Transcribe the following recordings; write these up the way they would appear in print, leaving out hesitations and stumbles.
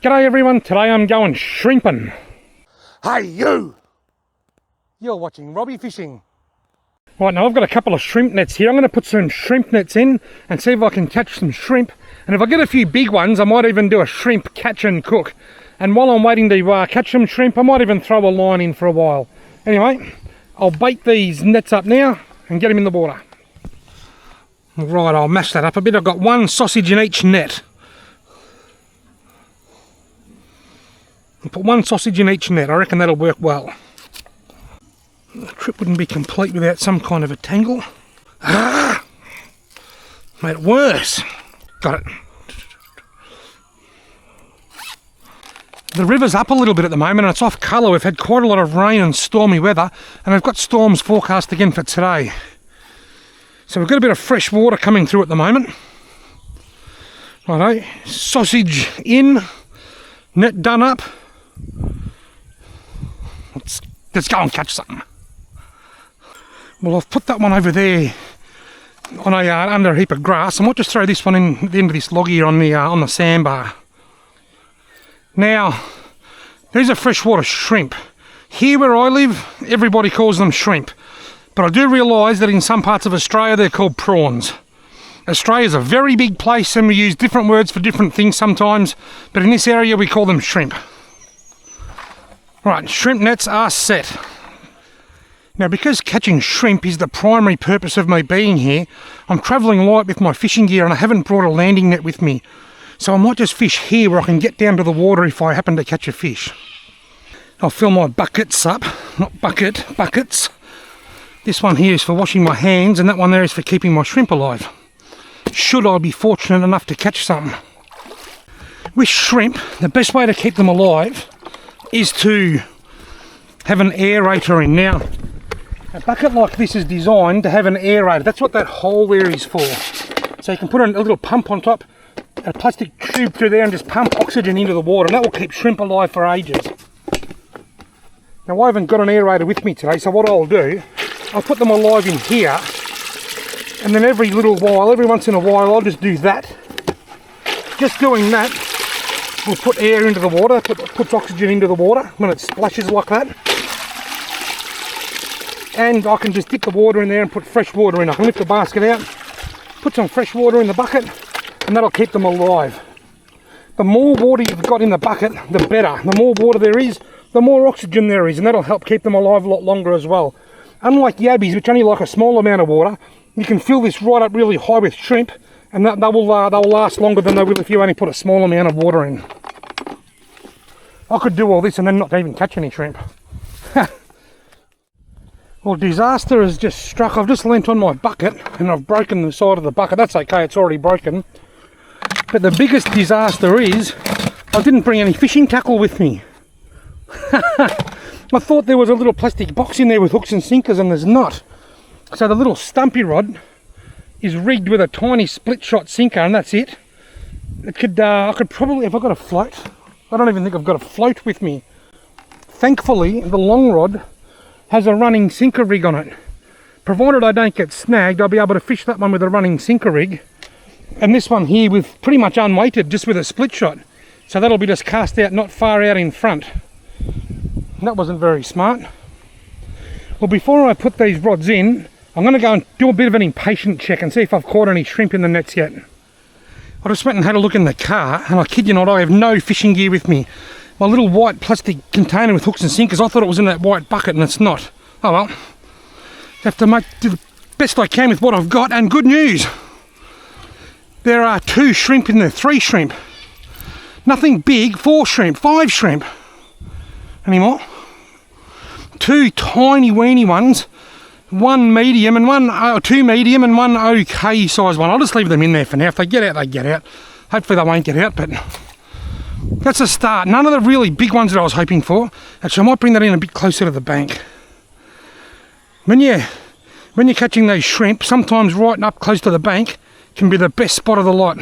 G'day everyone, today I'm going shrimping. Hey you! You're watching Robbie Fishing. Right, now I've got a couple of shrimp nets here. I'm going to put some shrimp nets in and see if I can catch some shrimp. And if I get a few big ones, I might even do a shrimp catch and cook. And while I'm waiting to catch some shrimp, I might even throw a line in for a while. Anyway, I'll bait these nets up now and get them in the water. Right, I'll mash that up a bit. I've got one sausage in each net. I'll put one sausage in each net. I reckon that'll work well. The trip wouldn't be complete without some kind of a tangle. Ah! Made it worse. Got it. The river's up a little bit at the moment and it's off colour. We've had quite a lot of rain and stormy weather, and we've got storms forecast again for today. So we've got a bit of fresh water coming through at the moment. Righto, sausage in, net done up. Let's go and catch something. Well, I've put that one over there on a under a heap of grass. I might just throw this one in at the end of this log here on the sandbar. Now, there's a freshwater shrimp. Here where I live, everybody calls them shrimp. But I do realise that in some parts of Australia they're called prawns. Australia's a very big place and we use different words for different things sometimes, but in this area we call them shrimp. Right, shrimp nets are set. Now, because catching shrimp is the primary purpose of me being here, I'm travelling light with my fishing gear and I haven't brought a landing net with me. So I might just fish here where I can get down to the water if I happen to catch a fish. I'll fill my buckets up, buckets. This one here is for washing my hands and that one there is for keeping my shrimp alive. Should I be fortunate enough to catch something. With shrimp, the best way to keep them alive is to have an aerator in. Now, a bucket like this is designed to have an aerator. That's what that hole there is for. So you can put a little pump on top, a plastic tube through there and just pump oxygen into the water, and that will keep shrimp alive for ages. Now, I haven't got an aerator with me today, so what I'll do, I'll put them alive in here, and then every once in a while, I'll just do that. Just doing that will put air into the water, puts oxygen into the water when it splashes like that. And I can just dip the water in there and put fresh water in. I can lift the basket out, put some fresh water in the bucket, and that'll keep them alive. The more water you've got in the bucket, the better. The more water there is, the more oxygen there is, and that'll help keep them alive a lot longer as well. Unlike yabbies, which only like a small amount of water, you can fill this right up really high with shrimp, and they will last longer than they will if you only put a small amount of water in. I could do all this and then not even catch any shrimp. Well, disaster has just struck. I've just leant on my bucket and I've broken the side of the bucket. That's okay, it's already broken. But the biggest disaster is I didn't bring any fishing tackle with me. I thought there was a little plastic box in there with hooks and sinkers, and there's not. So the little stumpy rod is rigged with a tiny split shot sinker, and that's it. I could probably, if I got a float, I don't even think I've got a float with me. Thankfully, the long rod has a running sinker rig on it. Provided I don't get snagged, I'll be able to fish that one with a running sinker rig. And this one here with pretty much unweighted, just with a split shot. So that'll be just cast out not far out in front. And that wasn't very smart. Well, before I put these rods in, I'm going to go and do a bit of an impatient check and see if I've caught any shrimp in the nets yet. I just went and had a look in the car, and I kid you not, I have no fishing gear with me. My little white plastic container with hooks and sinkers, I thought it was in that white bucket and it's not. Oh well, have to do the best I can with what I've got. And good news, there are 2 shrimp in there, 3 shrimp. Nothing big, 4 shrimp, 5 shrimp. Any more? 2 tiny weeny ones, 1 medium and 2 medium and 1 okay size one. I'll just leave them in there for now. If they get out, they get out. Hopefully they won't get out, but that's a start. None of the really big ones that I was hoping for. Actually, I might bring that in a bit closer to the bank. When you're catching those shrimp, sometimes right up close to the bank can be the best spot of the lot.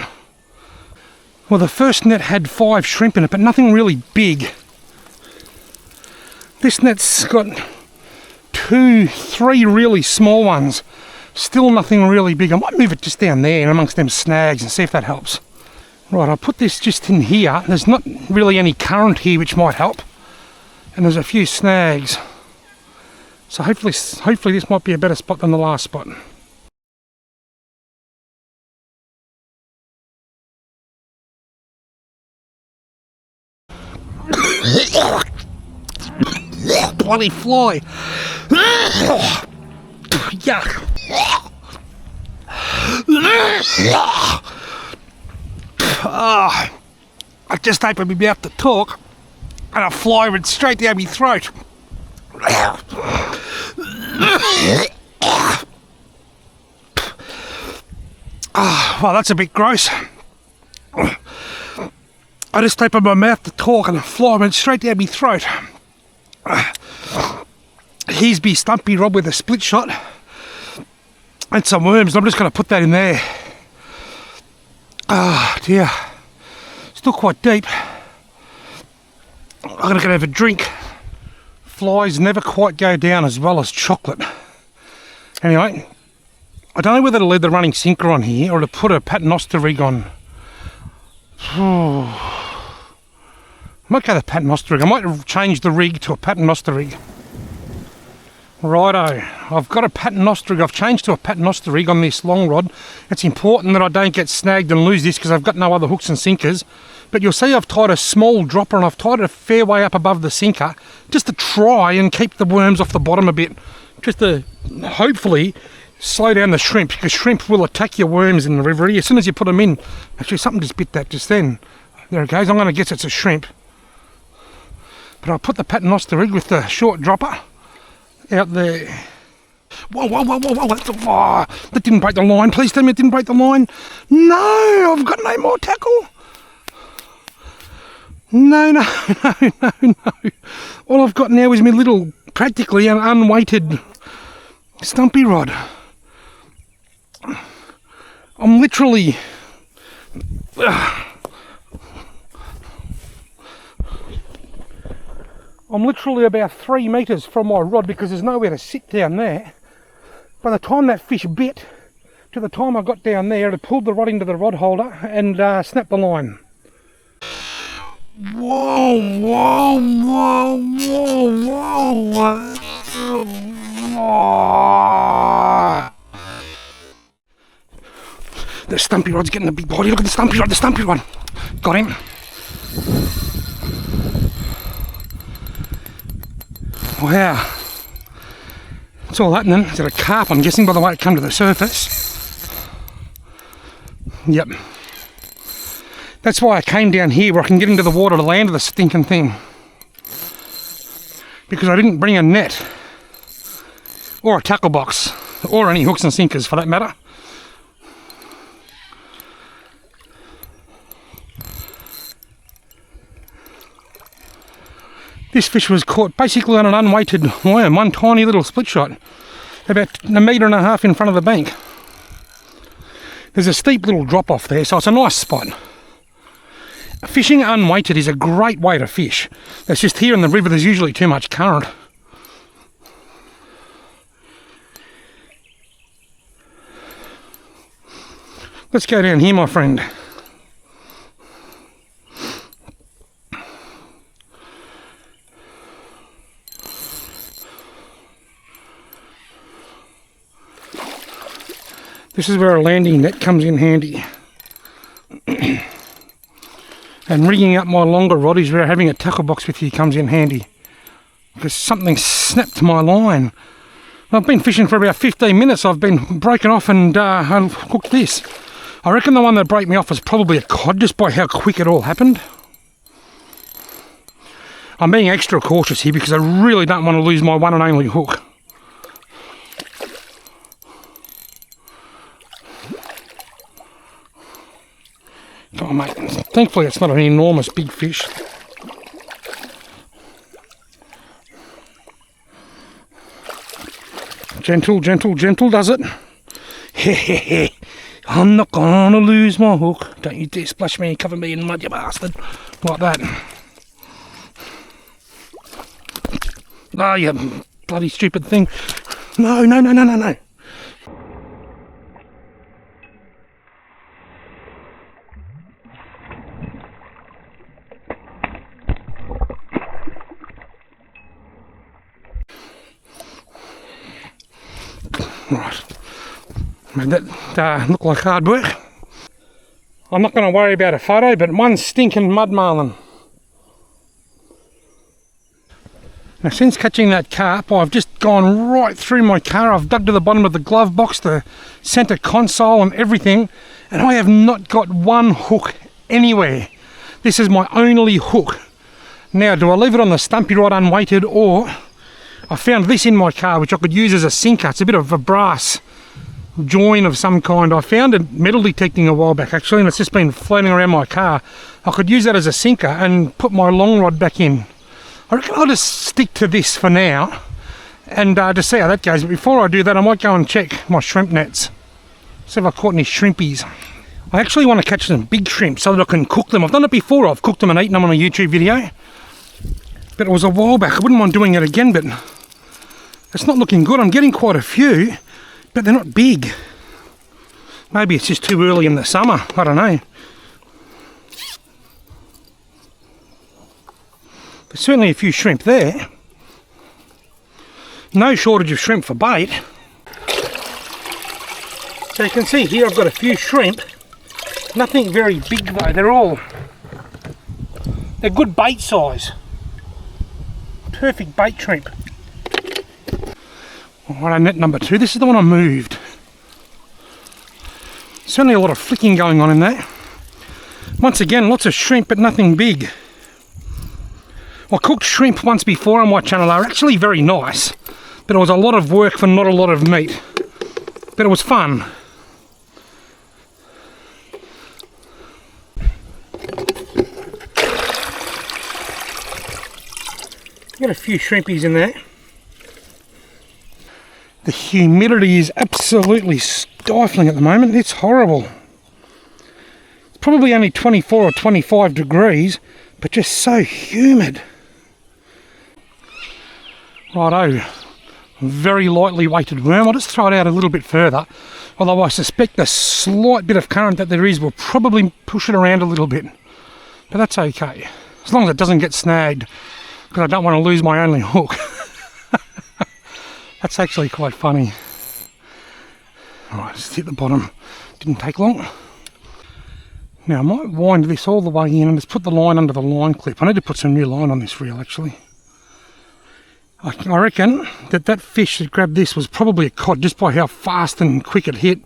Well, the first net had 5 shrimp in it, but nothing really big. This net's got 2, 3 really small ones. Still nothing really big. I might move it just down there and amongst them snags and see if that helps. Right, I'll put this just in here. There's not really any current here which might help. And there's a few snags. So hopefully this might be a better spot than the last spot. Bloody fly. Yuck. Oh, I just opened my mouth to talk and a fly went straight down my throat. Well, that's a bit gross. I just opened my mouth to talk and a fly went straight down my throat. Here's me stumpy rod with a split shot and some worms. I'm just going to put that in there. Oh dear, still quite deep. I'm going to go have a drink. Flies never quite go down as well as chocolate. Anyway, I don't know whether to leave the running sinker on here or to put a paternoster rig on. I might go the paternoster rig. I might change the rig to a paternoster rig. Righto, I've got a paternoster rig. I've changed to a paternoster rig on this long rod. It's important that I don't get snagged and lose this because I've got no other hooks and sinkers. But you'll see I've tied a small dropper and I've tied it a fair way up above the sinker just to try and keep the worms off the bottom a bit. Just to hopefully slow down the shrimp, because shrimp will attack your worms in the river as soon as you put them in. Actually, something just bit that just then. There it goes. I'm going to guess it's a shrimp. But I'll put the paternoster rig with the short dropper out there. Whoa, whoa, whoa, whoa, whoa. Oh, that didn't break the line. Please tell me it didn't break the line. No, I've got no more tackle. No, no, no, no, no. All I've got now is my little, practically an unweighted stumpy rod. I'm literally... I'm literally about 3 metres from my rod because there's nowhere to sit down there. By the time that fish bit, to the time I got down there, it pulled the rod into the rod holder and snapped the line. Whoa, whoa, whoa, whoa, whoa, whoa. The stumpy rod's getting a big body. Look at the stumpy rod, Got him. Wow. It's all happening. Is it a carp, I'm guessing, by the way it come to the surface? Yep. That's why I came down here where I can get into the water to land the stinking thing. Because I didn't bring a net. Or a tackle box. Or any hooks and sinkers for that matter. This fish was caught basically on an unweighted worm, one tiny little split shot, about 1.5 meters in front of the bank. There's a steep little drop off there, so it's a nice spot. Fishing unweighted is a great way to fish. It's just here in the river there's usually too much current. Let's go down here, my friend. This is where a landing net comes in handy. And rigging up my longer rod is where having a tackle box with you comes in handy. Because something snapped my line. I've been fishing for about 15 minutes. I've been broken off and I've hooked this. I reckon the one that broke me off was probably a cod, just by how quick it all happened. I'm being extra cautious here because I really don't want to lose my one and only hook. Oh mate, thankfully it's not an enormous big fish. Gentle, gentle, gentle does it. Hehehe, I'm not gonna lose my hook. Don't you dare splash me and cover me in mud, you bastard. Like that. Oh, you bloody stupid thing. No, no, no, no, no, no. Right, made that look like hard work. I'm not going to worry about a photo, but one stinking mud marlin. Now, since catching that carp, I've just gone right through my car. I've dug to the bottom of the glove box, the centre console and everything, and I have not got one hook anywhere. This is my only hook. Now, do I leave it on the stumpy rod unweighted, or I found this in my car which I could use as a sinker. It's a bit of a brass join of some kind. I found it metal detecting a while back actually, and it's just been floating around my car. I could use that as a sinker and put my long rod back in. I reckon I'll just stick to this for now and just see how that goes. But before I do that, I might go and check my shrimp nets, see if I caught any shrimpies. I actually want to catch some big shrimp so that I can cook them. I've done it before, I've cooked them and eaten them on a YouTube video, but it was a while back. I wouldn't mind doing it again, but it's not looking good. I'm getting quite a few, but they're not big. Maybe it's just too early in the summer, I don't know. There's certainly a few shrimp there. No shortage of shrimp for bait. So you can see here I've got a few shrimp. Nothing very big though, they're good bait size. Perfect bait shrimp. Alright, net number 2. This is the one I moved. Certainly a lot of flicking going on in there. Once again, lots of shrimp but nothing big. I cooked shrimp once before on my channel. They were actually very nice, but it was a lot of work for not a lot of meat. But it was fun. Got a few shrimpies in there. The humidity is absolutely stifling at the moment. It's horrible. It's probably only 24 or 25 degrees, but just so humid. Righto, very lightly weighted worm. I'll just throw it out a little bit further, although I suspect the slight bit of current that there is will probably push it around a little bit, but that's okay, as long as it doesn't get snagged, because I don't want to lose my only hook. That's actually quite funny. Alright, just hit the bottom, didn't take long. Now I might wind this all the way in and just put the line under the line clip. I need to put some new line on this reel actually. I reckon that fish that grabbed this was probably a cod, just by how fast and quick it hit.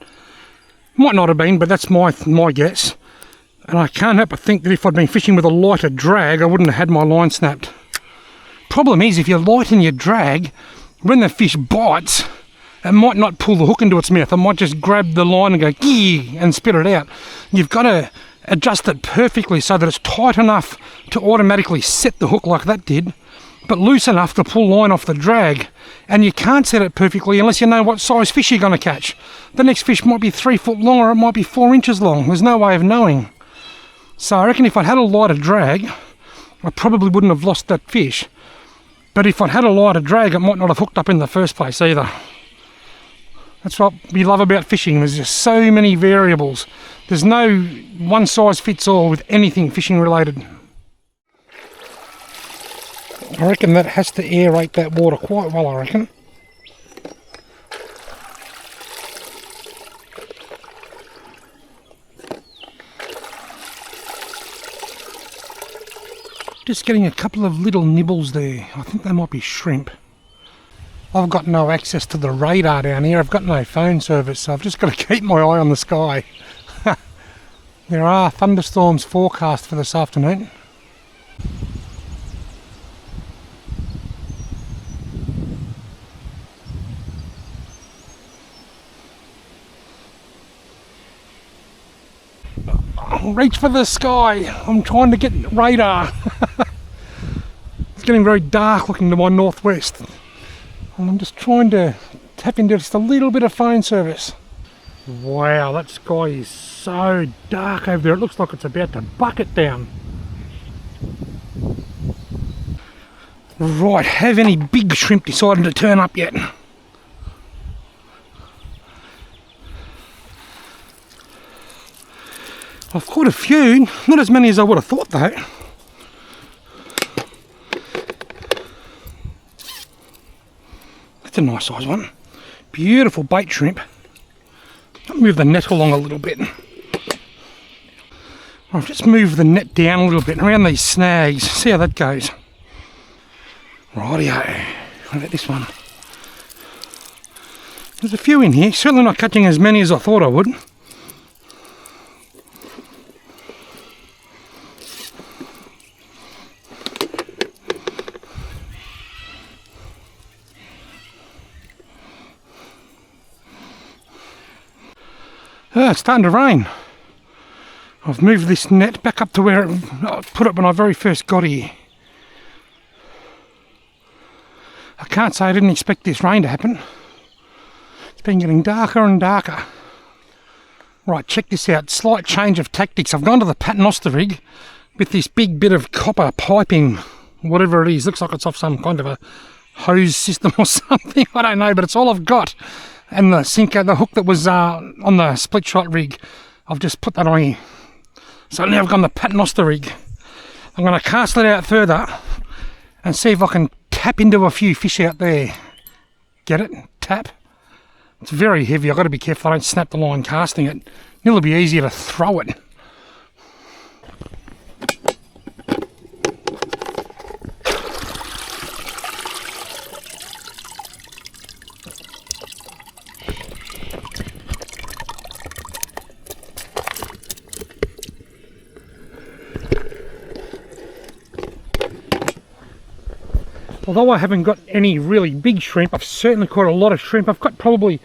Might not have been, but that's my guess. And I can't help but think that if I'd been fishing with a lighter drag, I wouldn't have had my line snapped. Problem is, if you lighten your drag, when the fish bites, it might not pull the hook into its mouth. It might just grab the line and go gee and spit it out. You've got to adjust it perfectly so that it's tight enough to automatically set the hook like that did, but loose enough to pull line off the drag. And you can't set it perfectly unless you know what size fish you're going to catch. The next fish might be 3 foot long, or it might be 4 inches long. There's no way of knowing. So I reckon if I'd had a lighter drag, I probably wouldn't have lost that fish. But if I'd had a lighter drag, it might not have hooked up in the first place either. That's what we love about fishing. There's just so many variables. There's no one size fits all with anything fishing related. I reckon that has to aerate that water quite well, I reckon. Just getting a couple of little nibbles there. I think they might be shrimp. I've got no access to the radar down here. I've got no phone service, so I've just got to keep my eye on the sky. There are thunderstorms forecast for this afternoon. Reach for the sky. I'm trying to get radar. It's getting very dark looking to my northwest, and I'm just trying to tap into just a little bit of phone service. Wow, that sky is so dark over there. It looks like it's about to bucket down. Right, have any big shrimp decided to turn up yet? I've caught a few, not as many as I would have thought though. That's a nice size one. Beautiful bait shrimp. I'll move the net along a little bit. I'll just move the net down a little bit around these snags. See how that goes. Rightio. What about this one? There's a few in here. Certainly not catching as many as I thought I would. It's starting to rain. I've moved this net back up to where I put it when I very first got here. I can't say I didn't expect this rain to happen. It's been getting darker and darker. Right, check this out. Slight change of tactics. I've gone to the paternoster rig with this big bit of copper piping, whatever it is. Looks like it's off some kind of a hose system or something. I don't know, but it's all I've got. And the sinker, the hook that was on the split shot rig, I've just put that on here. So now I've got the paternoster rig. I'm going to cast it out further and see if I can tap into a few fish out there. Get it? Tap. It's very heavy. I've got to be careful I don't snap the line casting it. It'll be easier to throw it. Although I haven't got any really big shrimp, I've certainly caught a lot of shrimp. I've got probably,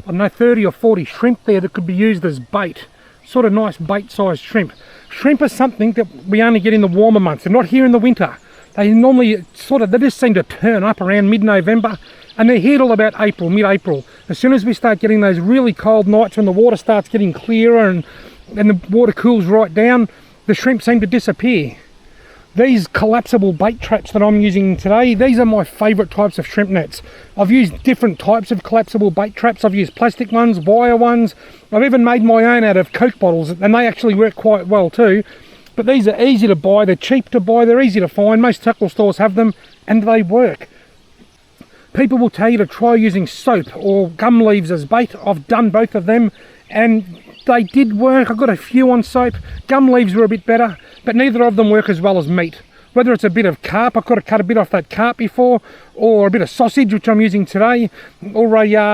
I don't know, 30 or 40 shrimp there that could be used as bait. Sort of nice bait-sized shrimp. Shrimp are something that we only get in the warmer months. They're not here in the winter. They normally they just seem to turn up around mid-November, and they're here till about April, mid-April. As soon as we start getting those really cold nights when the water starts getting clearer and the water cools right down, the shrimp seem to disappear. These collapsible bait traps that I'm using today, these are my favourite types of shrimp nets. I've used different types of collapsible bait traps. I've used plastic ones, wire ones. I've even made my own out of Coke bottles, and they actually work quite well too. But these are easy to buy, they're cheap to buy, they're easy to find. Most tackle stores have them, and they work. People will tell you to try using soap or gum leaves as bait. I've done both of them, and they did work. I got a few on soap. Gum leaves were a bit better, but neither of them work as well as meat. Whether it's a bit of carp, I've got to cut a bit off that carp before, or a bit of sausage, which I'm using today, or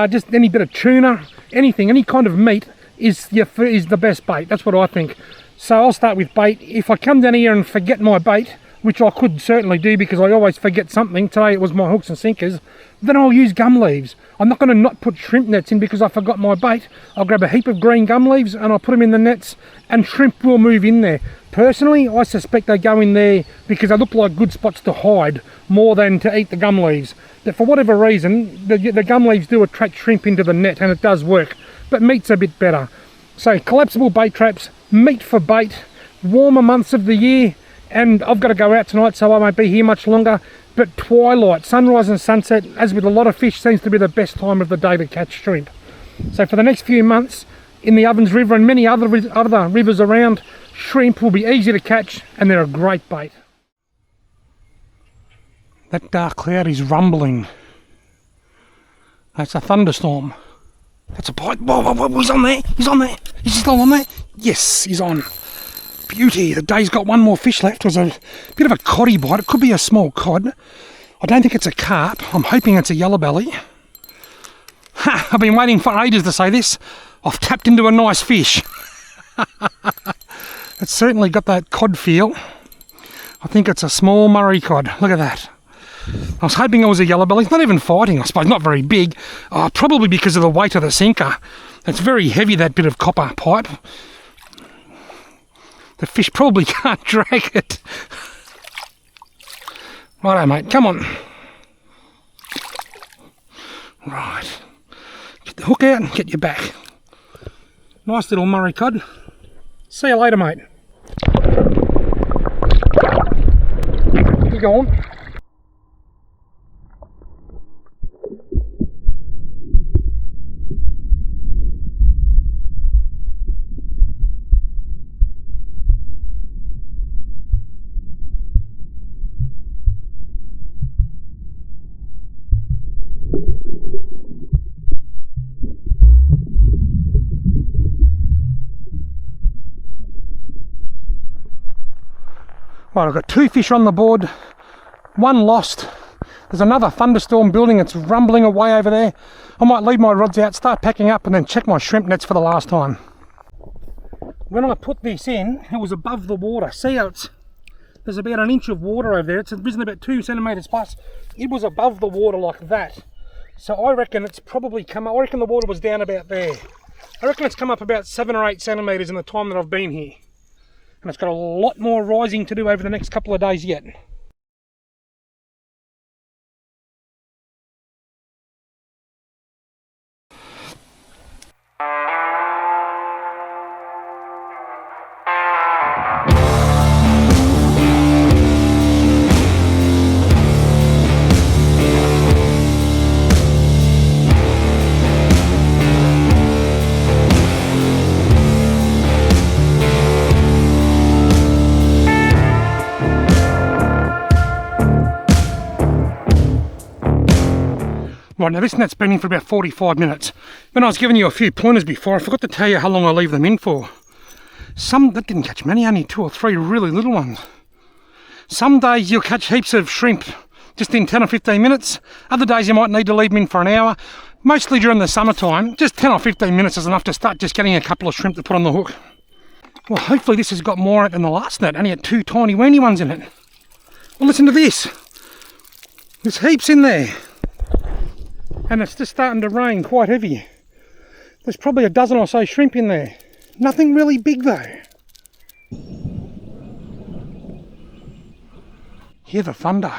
just any bit of tuna, anything, any kind of meat is the best bait. That's what I think. So I'll start with bait. If I come down here and forget my bait, which I could certainly do because I always forget something, today it was my hooks and sinkers, then I'll use gum leaves. I'm not going to not put shrimp nets in because I forgot my bait. I'll grab a heap of green gum leaves and I'll put them in the nets, and shrimp will move in there. Personally, I suspect they go in there because they look like good spots to hide more than to eat the gum leaves. But for whatever reason, the gum leaves do attract shrimp into the net, and it does work. But meat's a bit better. So collapsible bait traps, meat for bait, warmer months of the year, and I've got to go out tonight so I won't be here much longer. But twilight, sunrise and sunset, as with a lot of fish, seems to be the best time of the day to catch shrimp. So for the next few months, in the Ovens River and many other rivers around, shrimp will be easy to catch, and they're a great bait. That dark cloud is rumbling. That's a thunderstorm. That's a bite. Whoa, he's on there. He's on there. Is he still on there? Yes, he's on. Beauty. The day's got one more fish left. It was a bit of a coddy bite. It could be a small cod. I don't think it's a carp. I'm hoping it's a yellow belly. Ha! I've been waiting for ages to say this. I've tapped into a nice fish. It's certainly got that cod feel. I think it's a small Murray cod. Look at that. I was hoping it was a yellow belly. It's not even fighting, I suppose. Not very big. Probably because of the weight of the sinker. It's very heavy, that bit of copper pipe. The fish probably can't drag it. Righto, mate. Come on. Right. Get the hook out and get you back. Nice little Murray cod. See you later, mate. Keep going. Right, I've got 2 fish on the board, 1 lost. There's another thunderstorm building, it's rumbling away over there. I might leave my rods out, start packing up, and then check my shrimp nets for the last time. When I put this in, it was above the water. See how there's about an inch of water over there. It's risen about 2 centimetres plus. It was above the water like that. So I reckon it's probably come up, I reckon the water was down about there. I reckon it's come up about 7 or 8 centimetres in the time that I've been here. And it's got a lot more rising to do over the next couple of days yet. Right, now this net's been in for about 45 minutes. When I was giving you a few pointers before, I forgot to tell you how long I leave them in for. Some, that didn't catch many, only 2 or 3 really little ones. Some days you'll catch heaps of shrimp just in 10 or 15 minutes. Other days you might need to leave them in for an hour. Mostly during the summertime, just 10 or 15 minutes is enough to start just getting a couple of shrimp to put on the hook. Well, hopefully this has got more in it than the last net. Only had 2 tiny weeny ones in it. Well, listen to this. There's heaps in there. And it's just starting to rain quite heavy. There's probably a dozen or so shrimp in there. Nothing really big though. Hear the thunder.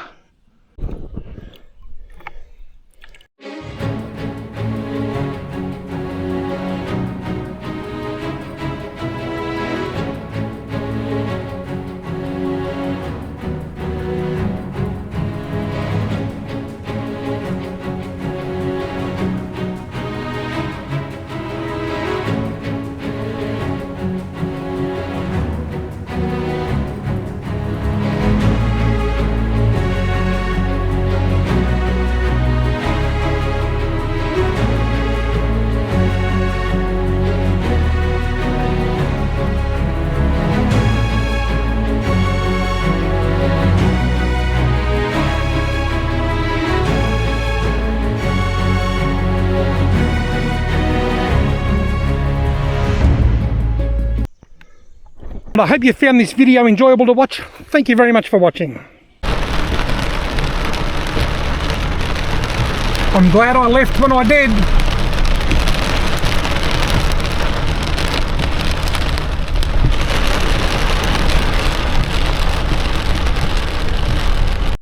I hope you found this video enjoyable to watch. Thank you very much for watching. I'm glad I left when I did.